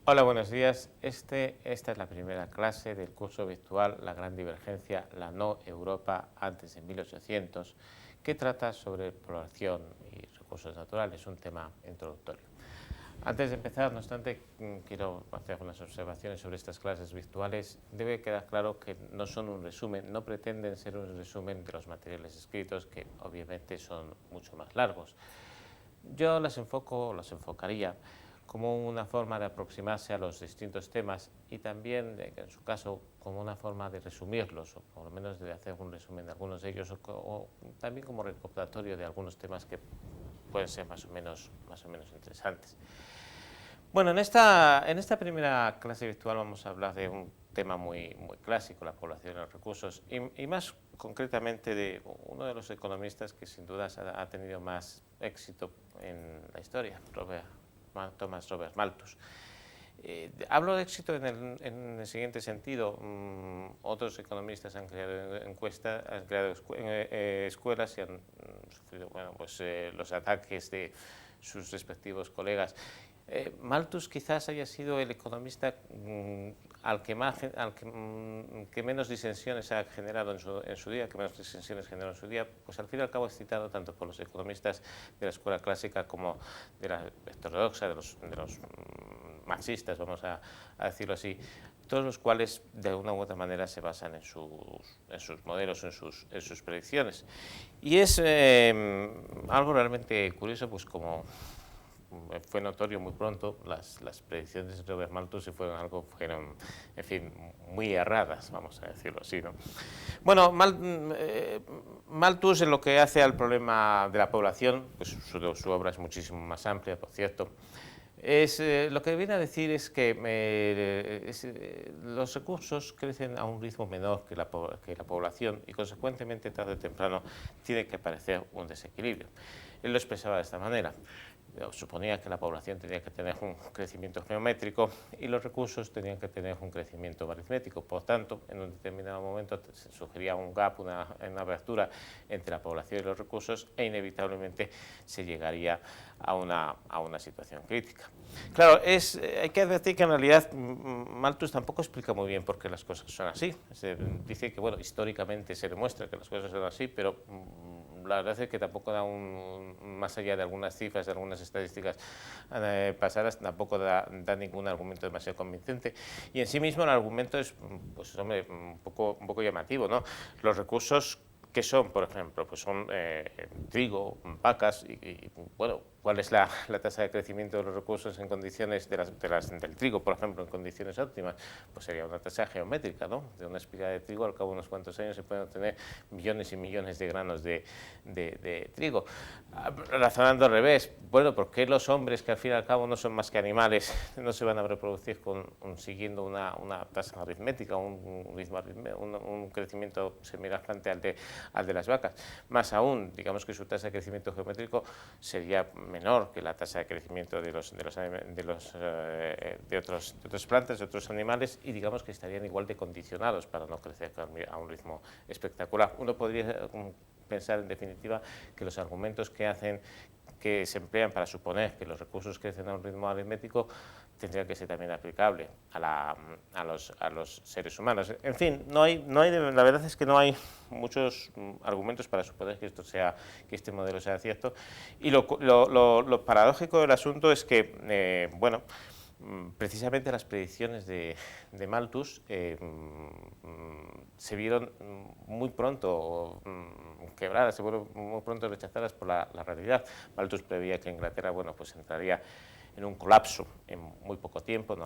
Hola, buenos días. Esta es la primera clase del curso virtual La Gran Divergencia, la no Europa antes de 1800, que trata sobre población y recursos naturales, un tema introductorio. Antes de empezar, no obstante, quiero hacer unas observaciones sobre estas clases virtuales. Debe quedar claro que no son un resumen, no pretenden ser un resumen de los materiales escritos, que obviamente son mucho más largos. Yo las enfocaría como una forma de aproximarse a los distintos temas y también, en su caso, como una forma de resumirlos, o por lo menos de hacer un resumen de algunos de ellos, o también como recopilatorio de algunos temas que pueden ser más o menos interesantes. Bueno, en esta primera clase virtual vamos a hablar de un tema muy clásico, la población y los recursos, y más concretamente de uno de los economistas que sin duda ha tenido más éxito en la historia, Thomas Robert Malthus. Hablo de éxito en el siguiente sentido. Otros economistas han creado escuelas y han sufrido los ataques de sus respectivos colegas. Malthus quizás haya sido el economista que menos disensiones ha generado en su día, que menos disensiones generó en su día, pues al fin y al cabo es citado tanto por los economistas de la escuela clásica como de la ortodoxa, de los marxistas, vamos a decirlo así, todos los cuales de una u otra manera se basan en sus modelos, en sus predicciones. Y es algo realmente curioso, pues como fue notorio muy pronto, las predicciones de Robert Malthus fueron, en fin, muy erradas, vamos a decirlo así, ¿no? Bueno, Malthus en lo que hace al problema de la población, pues su obra es muchísimo más amplia, por cierto. Lo que viene a decir es que los recursos crecen a un ritmo menor que la población y, consecuentemente, tarde o temprano tiene que aparecer un desequilibrio. Él lo expresaba de esta manera. Suponía que la población tenía que tener un crecimiento geométrico y los recursos tenían que tener un crecimiento aritmético. Por tanto, en un determinado momento se sugería un gap, una abertura entre la población y los recursos, e inevitablemente se llegaría a una situación crítica. Claro, hay que advertir que en realidad Malthus tampoco explica muy bien por qué las cosas son así. Dice que, bueno, históricamente se demuestra que las cosas son así, pero la verdad es que tampoco da más allá de algunas cifras, de algunas estadísticas pasadas, tampoco da ningún argumento demasiado convincente. Y en sí mismo el argumento es, pues hombre, un poco llamativo, ¿no? Los recursos, ¿qué son, por ejemplo? Pues son trigo, vacas y bueno, ¿cuál es la tasa de crecimiento de los recursos en condiciones del trigo, por ejemplo, en condiciones óptimas? Pues sería una tasa geométrica, ¿no? De una espiga de trigo, al cabo de unos cuantos años se pueden obtener millones y millones de granos de trigo. Razonando al revés, bueno, ¿por qué los hombres, que al fin y al cabo no son más que animales, no se van a reproducir siguiendo una tasa aritmética, un crecimiento semejante al de las vacas? Más aún, digamos que su tasa de crecimiento geométrico sería menor que la tasa de crecimiento de otras plantas, de otros animales, y digamos que estarían igual de condicionados para no crecer a un ritmo espectacular. Uno podría pensar, en definitiva, que los argumentos que se emplean para suponer que los recursos crecen a un ritmo aritmético tendría que ser también aplicable a los seres humanos. En fin, la verdad es que no hay muchos argumentos para suponer que este modelo sea cierto. Y lo paradójico del asunto es que, bueno, precisamente las predicciones de Malthus se vieron muy pronto quebradas, se fueron muy pronto rechazadas por la realidad. Malthus preveía que Inglaterra, bueno, pues entraría en un colapso en muy poco tiempo,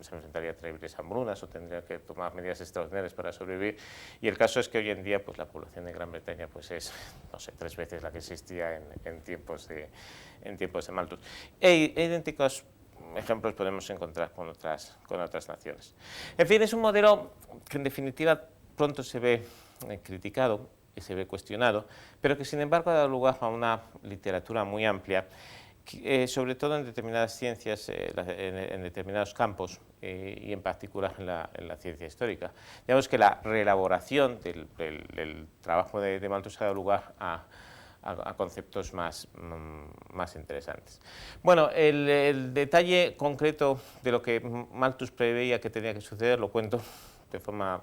se enfrentaría a terribles hambrunas o tendría que tomar medidas extraordinarias para sobrevivir. Y el caso es que hoy en día, pues la población de Gran Bretaña pues es, no sé, 3 veces la que existía en tiempos de Malthus. Idénticos ejemplos podemos encontrar con otras naciones. En fin, es un modelo que en definitiva pronto se ve criticado y se ve cuestionado, pero que sin embargo ha dado lugar a una literatura muy amplia, sobre todo en determinadas ciencias, en determinados campos, y en particular en la ciencia histórica. Digamos que la reelaboración del trabajo de Malthus ha dado lugar a a conceptos más interesantes. Bueno, el detalle concreto de lo que Malthus preveía que tenía que suceder lo cuento de forma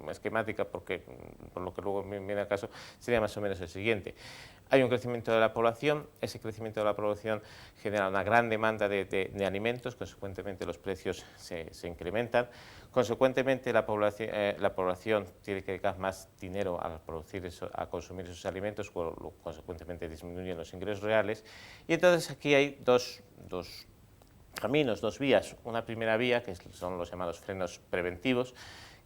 esquemática, porque por lo que luego viene al caso, sería más o menos el siguiente. Hay un crecimiento de la población, ese crecimiento de la población genera una gran demanda de alimentos, consecuentemente los precios se incrementan, consecuentemente la población tiene que dedicar más dinero a consumir esos alimentos, consecuentemente disminuyen los ingresos reales, y entonces aquí hay dos caminos, dos vías. Una primera vía, que son los llamados frenos preventivos,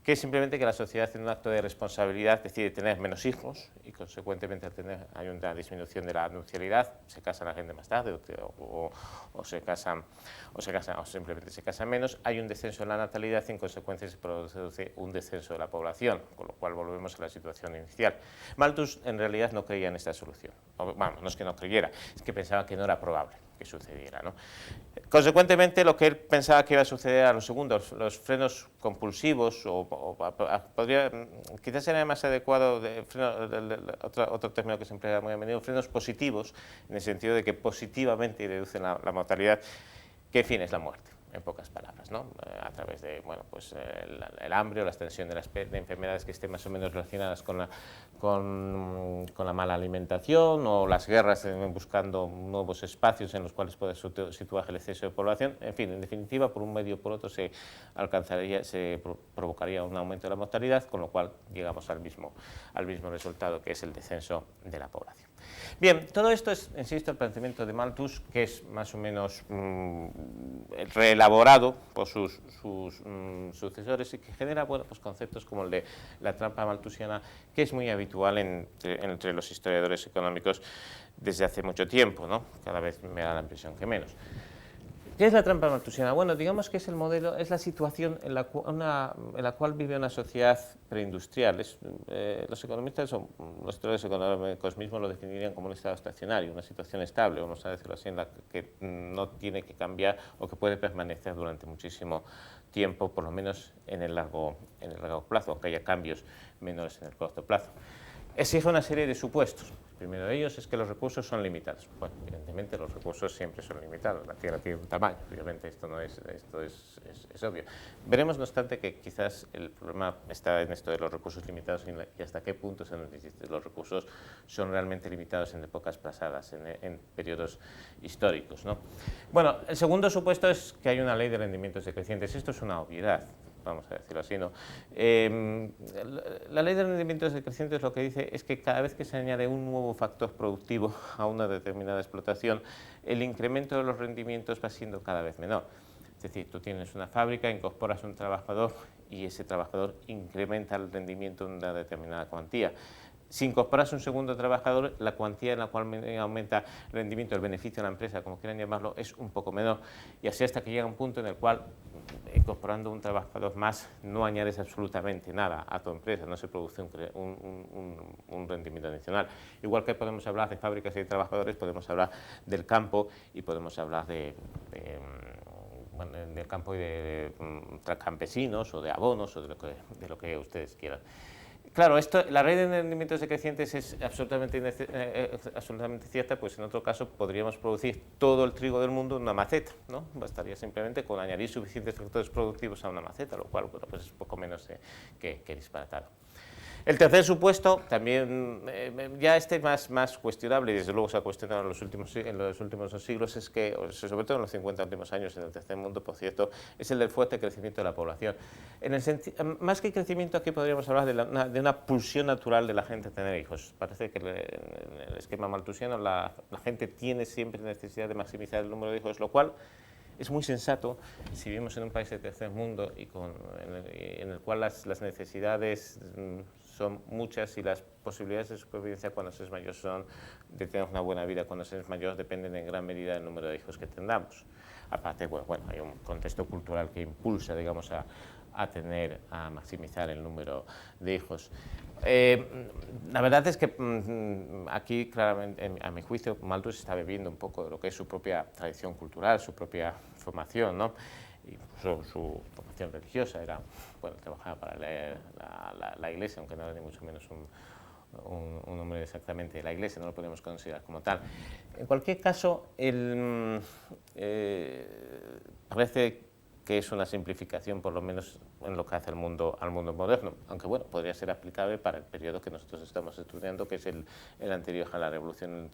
que es simplemente que la sociedad, en un acto de responsabilidad, decide tener menos hijos y, consecuentemente, hay una disminución de la nupcialidad, se casa la gente más tarde o se casan o simplemente se casan menos, hay un descenso en la natalidad y, en consecuencia, se produce un descenso de la población, con lo cual volvemos a la situación inicial. Malthus, en realidad, no creía en esta solución. Vamos, no es que no creyera, es que pensaba que no era probable que sucediera, ¿no? Consecuentemente, lo que él pensaba que iba a suceder a los segundos, los frenos compulsivos, quizás sería más adecuado otro término que se emplea muy a menudo, frenos positivos, en el sentido de que positivamente reducen la mortalidad, que, en fin, es la muerte, en pocas palabras, ¿no? A través de, bueno, pues, el hambre o la extensión de enfermedades que estén más o menos relacionadas con la mala alimentación, o las guerras buscando nuevos espacios en los cuales poder situar el exceso de población. En fin, en definitiva, por un medio o por otro se provocaría un aumento de la mortalidad, con lo cual llegamos al mismo resultado, que es el descenso de la población. Bien, todo esto es, insisto, el planteamiento de Malthus, que es más o menos reelaborado por sus sucesores, y que genera, bueno, pues conceptos como el de la trampa malthusiana, que es muy habitual entre los historiadores económicos desde hace mucho tiempo, ¿no? Cada vez me da la impresión que menos. ¿Qué es la trampa malthusiana? Bueno, digamos que es el modelo, es la situación en la cual vive una sociedad preindustrial. Los economistas o los historiadores económicos mismos lo definirían como un estado estacionario, una situación estable, vamos a decirlo así, en la que no tiene que cambiar o que puede permanecer durante muchísimo tiempo, por lo menos en el largo plazo, aunque haya cambios menores en el corto plazo. Exige una serie de supuestos. El primero de ellos es que los recursos son limitados. Bueno, evidentemente los recursos siempre son limitados, la Tierra tiene un tamaño, obviamente esto es obvio. Veremos, no obstante, que quizás el problema está en esto de los recursos limitados y hasta qué punto los recursos son realmente limitados en épocas pasadas, en periodos históricos, ¿no? Bueno, el segundo supuesto es que hay una ley de rendimientos decrecientes. Esto es una obviedad, vamos a decirlo así, ¿no? La ley de rendimientos decrecientes lo que dice es que cada vez que se añade un nuevo factor productivo a una determinada explotación, el incremento de los rendimientos va siendo cada vez menor. Es decir, tú tienes una fábrica, incorporas un trabajador y ese trabajador incrementa el rendimiento en una determinada cuantía. Si incorporas un segundo trabajador, la cuantía en la cual aumenta el rendimiento, el beneficio de la empresa, como quieran llamarlo, es un poco menor. Y así hasta que llega un punto en el cual, incorporando un trabajador más, no añades absolutamente nada a tu empresa, no se produce un rendimiento adicional. Igual que podemos hablar de fábricas y de trabajadores, podemos hablar del campo y podemos hablar del campo y de campesinos o de abonos o de lo que ustedes quieran. Claro, la ley de rendimientos decrecientes es absolutamente cierta, pues en otro caso podríamos producir todo el trigo del mundo en una maceta, ¿no? Bastaría simplemente con añadir suficientes factores productivos a una maceta, lo cual, bueno, pues es poco menos que disparatado. El tercer supuesto, también ya más cuestionable, y desde luego se ha cuestionado en los últimos 2 siglos, es que, sobre todo en los 50 últimos años en el tercer mundo, por cierto, es el del fuerte crecimiento de la población. Más que crecimiento, aquí podríamos hablar de una pulsión natural de la gente a tener hijos. Parece que en el esquema malthusiano la gente tiene siempre necesidad de maximizar el número de hijos, lo cual es muy sensato si vivimos en un país de tercer mundo en el cual las necesidades son muchas y las posibilidades de supervivencia cuando se es mayor de tener una buena vida cuando se es mayor dependen en gran medida del número de hijos que tengamos. Aparte, bueno, hay un contexto cultural que impulsa, digamos, a maximizar el número de hijos. La verdad es que aquí, claramente, a mi juicio, Malthus está bebiendo un poco de lo que es su propia tradición cultural, su propia formación, ¿no? Incluso su formación religiosa era, bueno, trabajaba para la Iglesia, aunque no era ni mucho menos un nombre exactamente de la Iglesia, no lo podemos considerar como tal. En cualquier caso, parece que es una simplificación, por lo menos en lo que hace al mundo moderno, aunque bueno, podría ser aplicable para el periodo que nosotros estamos estudiando, que es el anterior a la revolución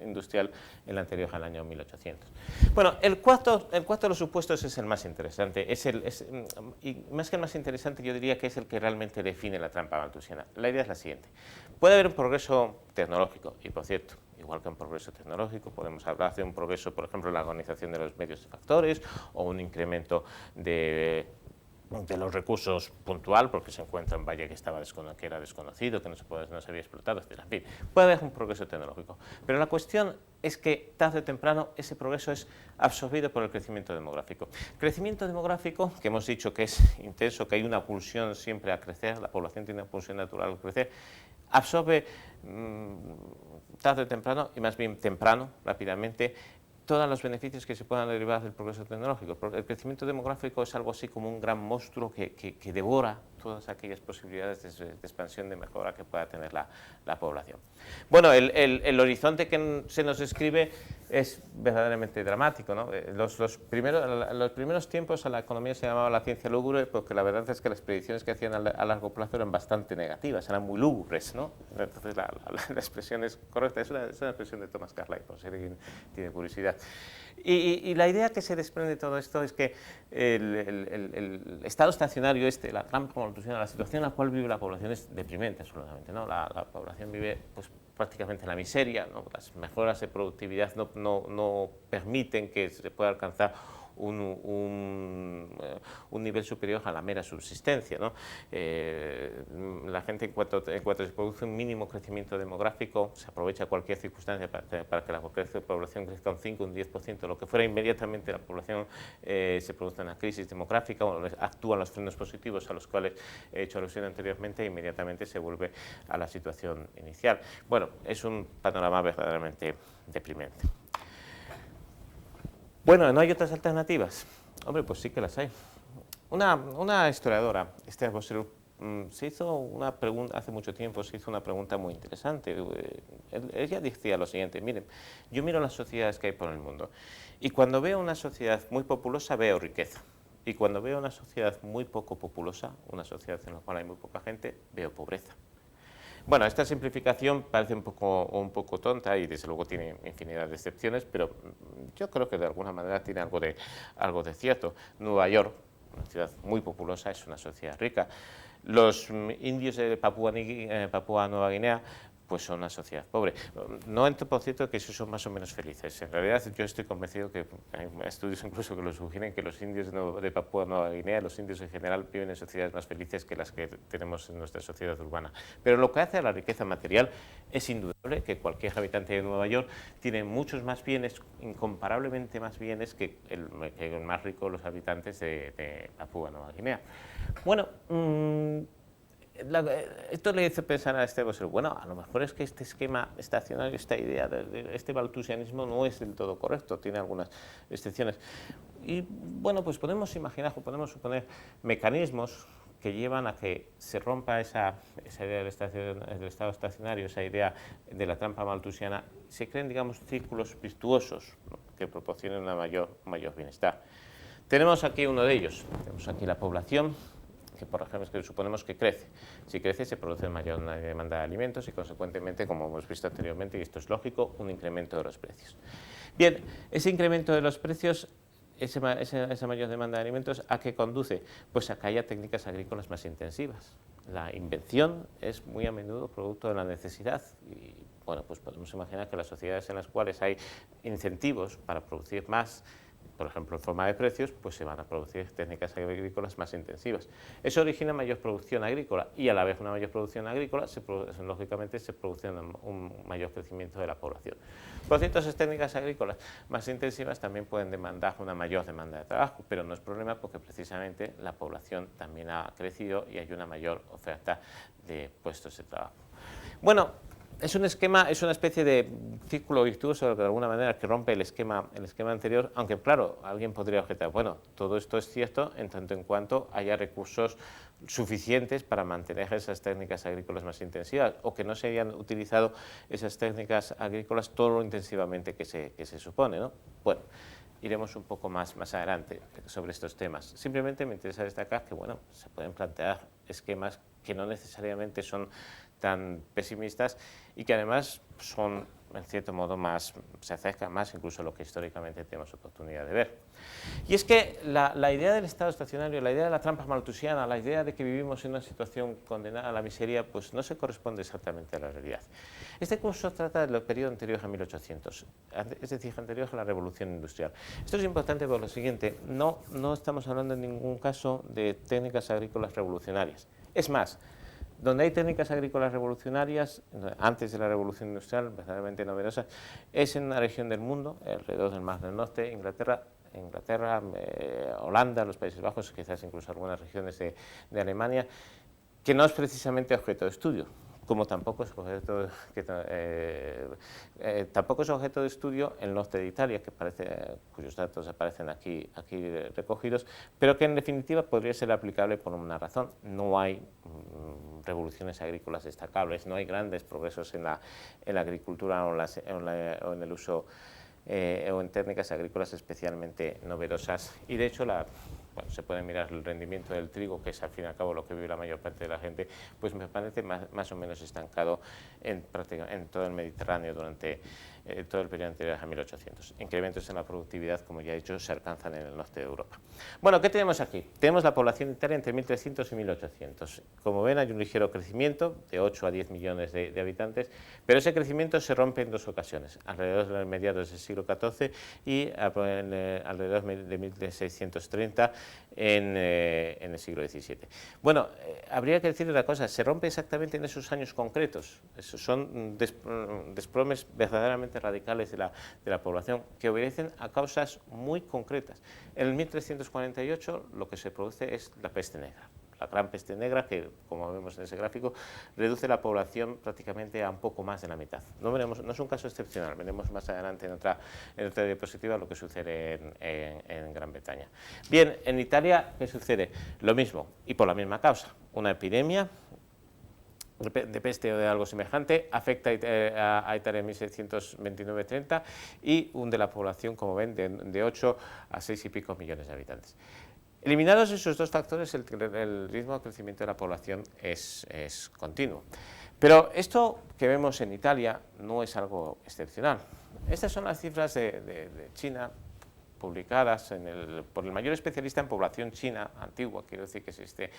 industrial, el anterior al año 1800. Bueno, el cuarto de los supuestos es el más interesante, y más que el más interesante yo diría que es el que realmente define la trampa malthusiana. La idea es la siguiente: puede haber un progreso tecnológico, y por cierto, igual que un progreso tecnológico, podemos hablar de un progreso, por ejemplo, en la organización de los medios y factores, o un incremento de los recursos puntual, porque se encuentra en valle que era desconocido, que no se había explotado, etc. En fin, puede haber un progreso tecnológico, pero la cuestión es que tarde o temprano ese progreso es absorbido por el crecimiento demográfico. Crecimiento demográfico, que hemos dicho que es intenso, que hay una pulsión siempre a crecer, la población tiene una pulsión natural a crecer, absorbe tarde o temprano, y más bien temprano, rápidamente, todos los beneficios que se puedan derivar del progreso tecnológico. El crecimiento demográfico es algo así como un gran monstruo que devora todas aquellas posibilidades de expansión, de mejora que pueda tener la población. Bueno, el horizonte que se nos describe es verdaderamente dramático, ¿no? Los primeros tiempos a la economía se llamaba la ciencia lúgubre, porque la verdad es que las predicciones que hacían a largo plazo eran bastante negativas, eran muy lúgubres, ¿no? Entonces la expresión es correcta, es una expresión de Thomas Carlyle, por si alguien tiene curiosidad. Y la idea que se desprende de todo esto es que el estado estacionario la trampa malthusiana, la situación en la cual vive la población es deprimente absolutamente, ¿no? La población vive pues, prácticamente en la miseria, ¿no? Las mejoras de productividad no permiten que se pueda alcanzar un nivel superior a la mera subsistencia, ¿no? La gente, en cuanto se produce un mínimo crecimiento demográfico, se aprovecha cualquier circunstancia para que la población crezca un 5, un 10%, lo que fuera, inmediatamente la población se produce una crisis demográfica, o actúan los frenos positivos a los cuales he hecho alusión anteriormente, e inmediatamente se vuelve a la situación inicial. Bueno, es un panorama verdaderamente deprimente. Bueno, ¿no hay otras alternativas? Hombre, pues sí que las hay. Una historiadora, Esther Boserup, se hizo una pregunta, hace mucho tiempo se hizo una pregunta muy interesante. Ella decía lo siguiente: miren, yo miro las sociedades que hay por el mundo, y cuando veo una sociedad muy populosa veo riqueza, y cuando veo una sociedad muy poco populosa, una sociedad en la cual hay muy poca gente, veo pobreza. Bueno, esta simplificación parece un poco tonta, y desde luego tiene infinidad de excepciones, pero yo creo que de alguna manera tiene algo de cierto. Nueva York, una ciudad muy populosa, es una sociedad rica. Los indios de Papúa Nueva Guinea pues son una sociedad pobre. No entro, por cierto, que esos son más o menos felices. En realidad yo estoy convencido que hay estudios incluso que lo sugieren, que los indios de Papúa Nueva Guinea, los indios en general, viven en sociedades más felices que las que tenemos en nuestra sociedad urbana. Pero lo que hace a la riqueza material es indudable que cualquier habitante de Nueva York tiene muchos más bienes, incomparablemente más bienes que el más rico de los habitantes de Papúa Nueva Guinea. Bueno, esto le hizo pensar a Esther Boserup, bueno, a lo mejor es que este esquema estacionario, esta idea de este malthusianismo no es del todo correcto, tiene algunas excepciones. Y bueno, pues podemos imaginar o podemos suponer mecanismos que llevan a que se rompa esa idea del estado estacionario, esa idea de la trampa malthusiana, se creen, digamos, círculos virtuosos, ¿no?, que proporcionen un mayor bienestar. Tenemos aquí uno de ellos, tenemos aquí la población, que por ejemplo que suponemos que crece. Si crece se produce mayor demanda de alimentos y consecuentemente, como hemos visto anteriormente, y esto es lógico, un incremento de los precios. Bien, ese incremento de los precios, esa mayor demanda de alimentos, ¿a qué conduce? Pues a que haya técnicas agrícolas más intensivas. La invención es muy a menudo producto de la necesidad, y bueno, pues podemos imaginar que las sociedades en las cuales hay incentivos para producir más, por ejemplo, en forma de precios, pues se van a producir técnicas agrícolas más intensivas. Eso origina mayor producción agrícola, y a la vez una mayor producción agrícola, lógicamente se produce un mayor crecimiento de la población. Por cierto, esas técnicas agrícolas más intensivas también pueden demandar una mayor demanda de trabajo, pero no es problema porque precisamente la población también ha crecido y hay una mayor oferta de puestos de trabajo. Bueno, es un esquema, es una especie de círculo virtuoso de alguna manera que rompe el esquema anterior, aunque claro, alguien podría objetar, bueno, todo esto es cierto en tanto en cuanto haya recursos suficientes para mantener esas técnicas agrícolas más intensivas o que no se hayan utilizado esas técnicas agrícolas todo lo intensivamente que se supone, ¿no? Bueno, iremos un poco más adelante sobre estos temas. Simplemente me interesa destacar que, bueno, se pueden plantear esquemas que no necesariamente son tan pesimistas y que además son, en cierto modo, se acercan más incluso a lo que históricamente tenemos oportunidad de ver. Y es que la idea del estado estacionario, la idea de la trampa malthusiana, la idea de que vivimos en una situación condenada a la miseria, pues no se corresponde exactamente a la realidad. Este curso trata del periodo anterior a 1800, es decir, anterior a la Revolución Industrial. Esto es importante por lo siguiente, no estamos hablando en ningún caso de técnicas agrícolas revolucionarias. Es más, donde hay técnicas agrícolas revolucionarias, antes de la Revolución Industrial, verdaderamente novedosas, es en una región del mundo, alrededor del Mar del Norte, Inglaterra, Holanda, los Países Bajos, quizás incluso algunas regiones de Alemania, que no es precisamente objeto de estudio, como tampoco es objeto de estudio el norte de Italia, cuyos datos aparecen aquí recogidos, pero que en definitiva podría ser aplicable por una razón. No hay revoluciones agrícolas destacables, no hay grandes progresos en la agricultura o en el uso o en técnicas agrícolas especialmente novedosas, y de hecho se puede mirar el rendimiento del trigo, que es al fin y al cabo lo que vive la mayor parte de la gente, pues me parece más o menos estancado en todo el Mediterráneo durante todo el periodo anterior a 1800. Incrementos en la productividad, como ya he dicho, se alcanzan en el norte de Europa. Bueno, ¿qué tenemos aquí? Tenemos la población de Italia entre 1300 y 1800. Como ven, hay un ligero crecimiento de 8 a 10 millones de habitantes, pero ese crecimiento se rompe en dos ocasiones, alrededor de los mediados del siglo XIV y alrededor de 1630 en el siglo XVII. Bueno, habría que decir una cosa, se rompe exactamente en esos años concretos. Son desplomes verdaderamente radicales de la población que obedecen a causas muy concretas. En el 1348 lo que se produce es la peste negra. La gran peste negra, que como vemos en ese gráfico, reduce la población prácticamente a un poco más de la mitad. No es un caso excepcional, veremos más adelante en otra diapositiva lo que sucede en Gran Bretaña. Bien, en Italia, ¿qué sucede? Lo mismo, y por la misma causa, una epidemia de peste o de algo semejante, afecta a Italia en 1629-30 y hunde la población, como ven, de 8 a 6 y pico millones de habitantes. Eliminados esos dos factores, el ritmo de crecimiento de la población es continuo. Pero esto que vemos en Italia no es algo excepcional. Estas son las cifras de China publicadas por el mayor especialista en población china antigua, quiero decir que existe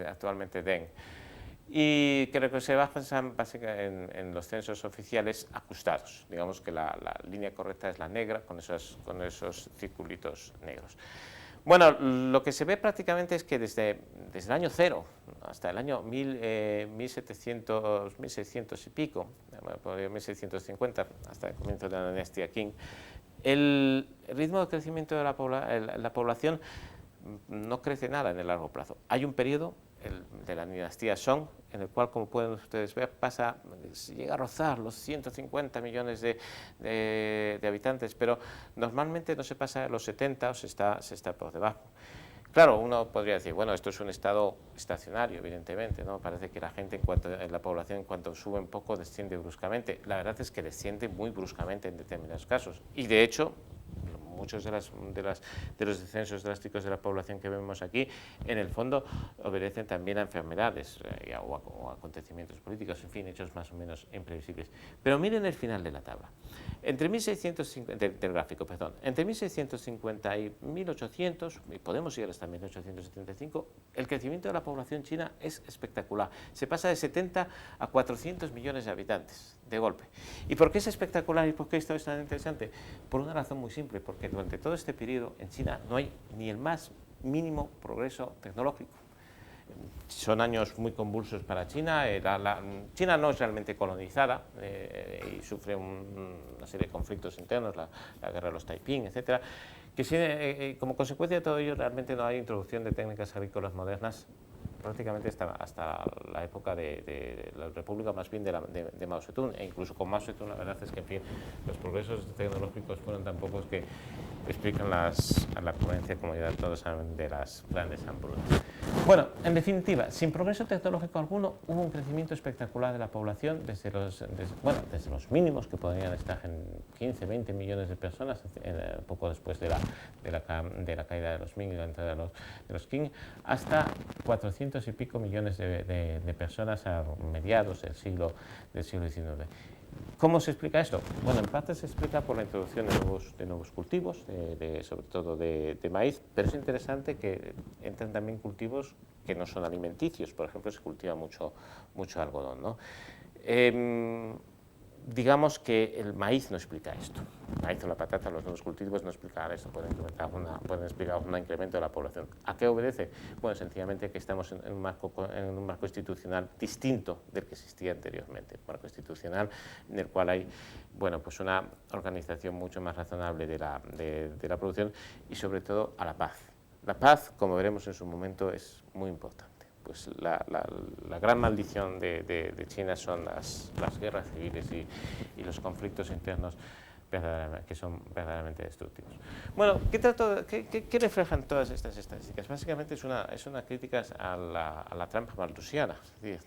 actualmente Deng, y que se basan básicamente en los censos oficiales ajustados. Digamos que la línea correcta es la negra, con esos circulitos negros. Bueno, lo que se ve prácticamente es que desde el año 0 hasta el año 1700, 1600 y pico, 1650, hasta el comienzo de la dinastía Qing, el ritmo de crecimiento de la población no crece nada en el largo plazo. Hay un periodo de la dinastía Song, en el cual, como pueden ustedes ver, llega a rozar los 150 millones de habitantes, pero normalmente no se pasa a los 70 o se está por debajo. Claro, uno podría decir, bueno, esto es un estado estacionario, evidentemente, ¿no? Parece que la gente, la población, en cuanto sube un poco, desciende bruscamente. La verdad es que desciende muy bruscamente en determinados casos, y de hecho, muchos de los descensos drásticos de la población que vemos aquí, en el fondo, obedecen también a enfermedades o a acontecimientos políticos, en fin, hechos más o menos imprevisibles. Pero miren el final de la tabla. Entre 1650, del gráfico, perdón, entre 1650 y 1800, y podemos llegar hasta 1875, el crecimiento de la población china es espectacular. Se pasa de 70 a 400 millones de habitantes, de golpe. ¿Y por qué es espectacular y por qué esto es tan interesante? Por una razón muy simple, porque durante todo este periodo en China no hay ni el más mínimo progreso tecnológico. Son años muy convulsos para China. China no es realmente colonizada y sufre una serie de conflictos internos, la guerra de los Taiping, etcétera, que como consecuencia de todo ello realmente no hay introducción de técnicas agrícolas modernas prácticamente hasta la época de la República, más bien de Mao Zedong, e incluso con Mao Zedong la verdad es que, en fin, los progresos tecnológicos fueron tan pocos que explican a la coherencia, como ya todos saben, de las grandes hambrunas. Bueno, en definitiva, sin progreso tecnológico alguno, hubo un crecimiento espectacular de la población desde los mínimos, que podrían estar en 15, 20 millones de personas, poco después de la caída de los Ming y la entrada de los Qing, hasta 400 y pico millones de personas a mediados del siglo XIX. ¿Cómo se explica esto? Bueno, en parte se explica por la introducción de nuevos cultivos, sobre todo de maíz, pero es interesante que entran también cultivos que no son alimenticios. Por ejemplo, se cultiva mucho algodón, ¿no? Digamos que el maíz no explica esto. El maíz o la patata, los nuevos cultivos no explican esto, pueden explicar un incremento de la población. ¿A qué obedece? Bueno, sencillamente que estamos en un marco institucional distinto del que existía anteriormente, un marco institucional en el cual hay, bueno, pues una organización mucho más razonable de la producción y sobre todo a la paz. La paz, como veremos en su momento, es muy importante. Pues la gran maldición de China son las guerras civiles y los conflictos internos que son verdaderamente destructivos. Bueno, ¿qué reflejan todas estas estadísticas? Básicamente es una crítica a la trampa malthusiana. Es decir,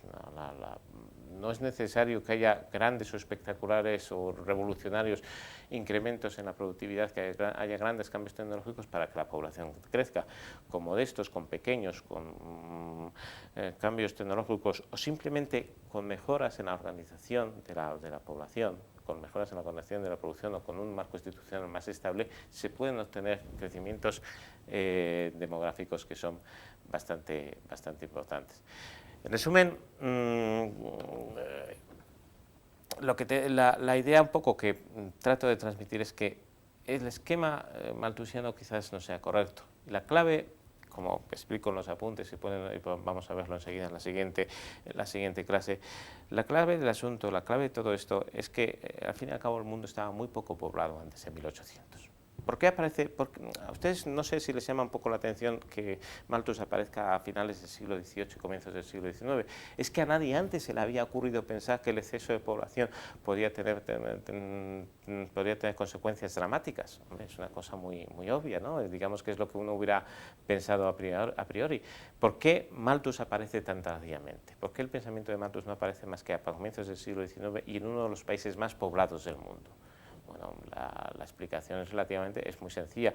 no es necesario que haya grandes o espectaculares o revolucionarios incrementos en la productividad, que haya grandes cambios tecnológicos para que la población crezca. Con modestos, con pequeños, con cambios tecnológicos o simplemente con mejoras en la organización de la población, con mejoras en la organización de la producción o con un marco institucional más estable, se pueden obtener crecimientos demográficos que son bastante importantes. En resumen, la idea un poco que trato de transmitir es que el esquema malthusiano quizás no sea correcto. La clave, como explico en los apuntes, y vamos a verlo enseguida en la siguiente clase, la clave del asunto, la clave de todo esto es que al fin y al cabo el mundo estaba muy poco poblado antes de 1800. ¿Por qué aparece? A ustedes no sé si les llama un poco la atención que Malthus aparezca a finales del siglo XVIII y comienzos del siglo XIX. Es que a nadie antes se le había ocurrido pensar que el exceso de población podría tener consecuencias dramáticas. Hombre, es una cosa muy obvia, ¿no? Digamos que es lo que uno hubiera pensado a priori. ¿Por qué Malthus aparece tan tardíamente? ¿Por qué el pensamiento de Malthus no aparece más que a comienzos del siglo XIX y en uno de los países más poblados del mundo? Bueno, la explicación es muy sencilla,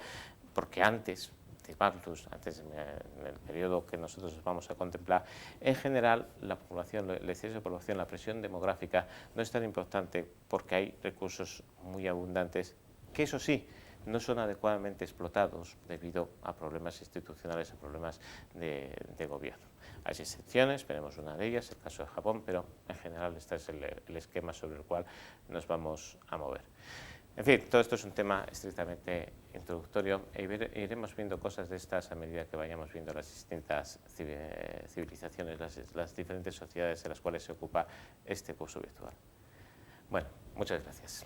porque antes de Malthus, en el periodo que nosotros vamos a contemplar, en general la población, el exceso de población, la presión demográfica no es tan importante porque hay recursos muy abundantes que, eso sí, no son adecuadamente explotados debido a problemas institucionales, a problemas de gobierno. Hay excepciones, veremos una de ellas, el caso de Japón, pero en general este es el esquema sobre el cual nos vamos a mover. En fin, todo esto es un tema estrictamente introductorio e iremos viendo cosas de estas a medida que vayamos viendo las distintas civilizaciones, las diferentes sociedades en las cuales se ocupa este curso virtual. Bueno, muchas gracias.